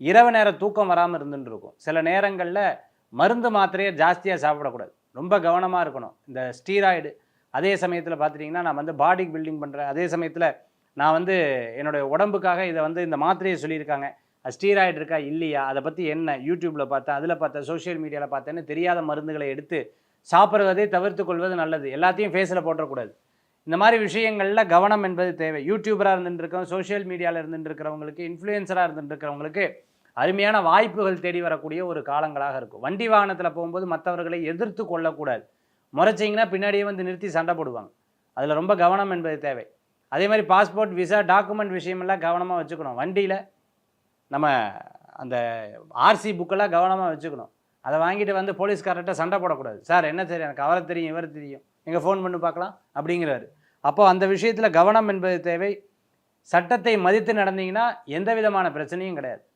இரவு நேர தூக்கம் வராமல் இருந்துட்டு இருக்கும். சில நேரங்களில் மருந்து மாத்திரையை ஜாஸ்தியாக சாப்பிடக்கூடாது. ரொம்ப கவனமாக இருக்கணும். இந்த ஸ்டீராய்டு அதே சமயத்தில் பார்த்துட்டிங்கன்னா, நான் வந்து பாடி பில்டிங் பண்ணுறேன். அதே சமயத்தில் நான் வந்து என்னுடைய உடம்புக்காக இதை வந்து இந்த மாத்திரையை சொல்லியிருக்காங்க. அது ஸ்டீராய்டு இருக்கா இல்லையா, அதை பற்றி என்ன யூடியூப்பில் பார்த்தேன், அதில் பார்த்தேன், சோஷியல் மீடியாவில் பார்த்தேன்னு தெரியாத மருந்துகளை எடுத்து சாப்பிட்றதை தவிர்த்து கொள்வது நல்லது. எல்லாத்தையும் ஃபேஸில் போட்டுறக்கூடாது. இந்த மாதிரி விஷயங்களில் கவனம் என்பது தேவை. யூடியூபராக இருந்துட்டு இருக்கவங்க, சோஷியல் மீடியாவில் இருந்துட்டு இருக்கிறவங்களுக்கு, இன்ஃப்ளூயன்சராக இருந்துட்டு இருக்கிறவங்களுக்கு அருமையான வாய்ப்புகள் தேடி வரக்கூடிய ஒரு காலங்களாக இருக்கும். வண்டி வாகனத்தில் போகும்போது மற்றவர்களை எதிர்த்து கொள்ளக்கூடாது. முறைச்சிங்கன்னா பின்னாடியே வந்து நிறுத்தி சண்டை போடுவாங்க. அதில் ரொம்ப கவனம் என்பது தேவை. அதே மாதிரி பாஸ்போர்ட், விசா, டாக்குமெண்ட் விஷயமெல்லாம் கவனமாக வச்சுக்கணும். வண்டியில் நம்ம அந்த ஆர்சி புக்கெல்லாம் கவனமாக வச்சுக்கணும். அதை வாங்கிட்டு வந்து போலீஸ்காரர்கிட்ட சண்டை போடக்கூடாது. சார் என்ன சார், எனக்கு அவரை தெரியும், இவர் தெரியும், எங்கள் ஃபோன் பண்ணி பார்க்கலாம் அப்படிங்கிறாரு. அப்போ அந்த விஷயத்தில் கவனம் என்பது தேவை. சட்டத்தை மதித்து நடந்தீங்கன்னா எந்த விதமான பிரச்சனையும் கிடையாது.